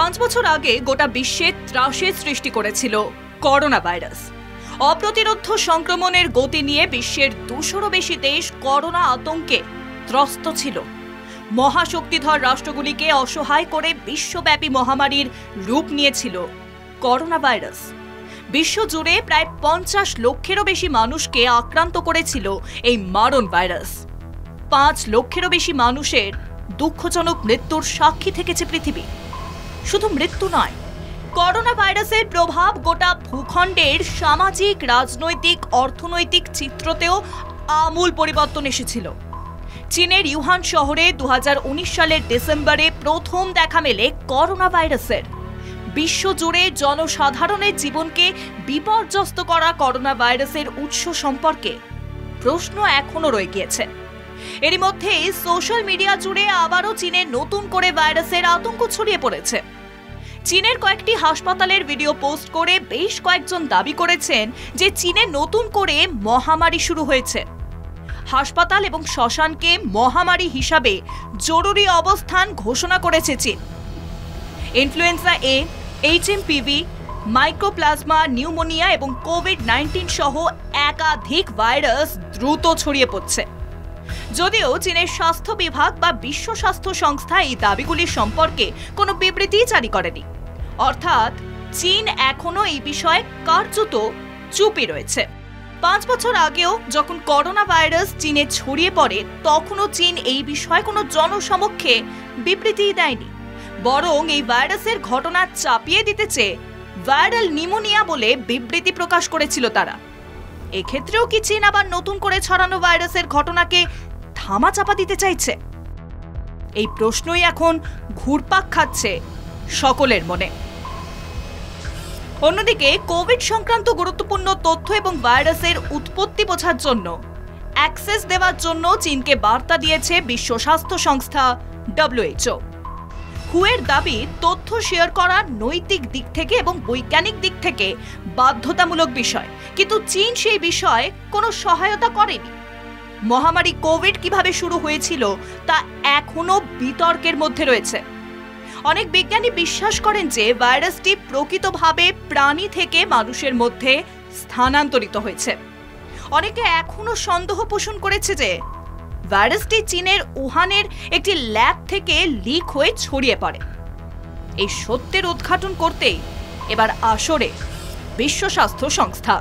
5 বছর আগে গোটা বিশ্বে ত্রাসের সৃষ্টি করেছিল করোনা ভাইরাস। অপ্রতিরোধ্য সংক্রমণের গতি নিয়ে বিশ্বের 200-রও বেশি দেশ করোনা আতঙ্কে ত্রস্ত ছিল। মহাশক্তিধর রাষ্ট্রগুলিকে অসহায় করে বিশ্বব্যাপী মহামারীর রূপ নিয়েছিল করোনা ভাইরাস। বিশ্বজুড়ে প্রায় 50 লক্ষেরও বেশি মানুষকে আক্রান্ত করেছিল এই মারণ ভাইরাস। 5 লক্ষেরও বেশি মানুষের দুঃখজনক মৃত্যুর সাক্ষী থেকেছে পৃথিবী। শুধু মৃত্যু নয়, করোনা ভাইরাসের প্রভাব গোটা ভূখণ্ডের সামাজিক, রাজনৈতিক, অর্থনৈতিক চিত্রতেও আমূল পরিবর্তন এসেছিল। চীনের ইউহান শহরে 2019 সালের ডিসেম্বরে প্রথম দেখা মেলে করোনা ভাইরাসের। বিশ্বজুড়ে জনসাধারণের জীবনকে বিপর্যস্ত করা করোনা ভাইরাসের উৎস সম্পর্কে প্রশ্ন এখনো রয়ে গিয়েছে। এরই মধ্যে সোশ্যাল মিডিয়া জুড়ে আবারও চীনে নতুন করে ভাইরাসের আতঙ্ক ছড়িয়ে পড়েছে। চীনের কয়েকটি হাসপাতালের ভিডিও পোস্ট করে বেশ কয়েকজন দাবি করেছেন যে চীনে নতুন করে মহামারী শুরু হয়েছে। হাসপাতাল এবং শ্মশানকে মহামারী হিসাবে জরুরি অবস্থান ঘোষণা করেছে চীন। ইনফ্লুয়েঞ্জা এ, এইচএমপিভি, মাইক্রোপ্লাজমা, নিউমোনিয়া এবং কোভিড-19 সহ একাধিক ভাইরাস দ্রুত ছড়িয়ে পড়ছে। যদিও চীনের স্বাস্থ্য বিভাগ বা বিশ্ব স্বাস্থ্য সংস্থা এই দাবিগুলি সম্পর্কে কোনো বিবৃতি জারি করেনি। অর্থাৎ চীন এখনো এই বিষয়ে কার্যত চুপই রয়েছে। 5 বছর আগেও যখন করোনা ভাইরাস চীনে ছড়িয়ে পড়ে, তখনও চীন এই বিষয়ে কোনো জনসমক্ষে বিবৃতিই দেয়নি। বরং এই ভাইরাসের ঘটনা চাপিয়ে দিতে চেয়ে ভাইরাল নিউমোনিয়া বলে বিবৃতি প্রকাশ করেছিল তারা। এক্ষেত্রেও কি চীন আবার নতুন করে ছড়ানো ভাইরাসের ঘটনাকে ধামাচাপা দিতে চাইছে? এই প্রশ্নই এখন ঘুরপাক খাচ্ছে সকলের মনে। অন্যদিকে কোভিড সংক্রান্ত গুরুত্বপূর্ণ তথ্য এবং ভাইরাসের উৎপত্তি বোঝার জন্য অ্যাক্সেস দেওয়ার জন্য চীনকে বার্তা দিয়েছে বিশ্ব স্বাস্থ্য সংস্থা WHO। হুয়ের দাবি, তথ্য শেয়ার করা নৈতিক দিক থেকে এবং বৈজ্ঞানিক দিক থেকে বাধ্যতামূলক বিষয়, কিন্তু চীন সেই বিষয়ে কোনো সহায়তা করেনি। মহামারী কোভিড কিভাবে শুরু হয়েছিল তা এখনো বিতর্কের মধ্যে রয়েছে। অনেক বিজ্ঞানী বিশ্বাস করেন যে ভাইরাসটি প্রকৃতভাবে প্রাণী থেকে মানুষের মধ্যে স্থানান্তরিত হয়েছে। অনেকে এখনো সন্দেহ পোষণ করেছে যে ভাইরাসটি চীনের উহানের একটি ল্যাব থেকে লিক হয়ে ছড়িয়ে পড়ে। এই সত্যের উদ্ঘাটন করতেই এবার আসরে বিশ্ব স্বাস্থ্য সংস্থা।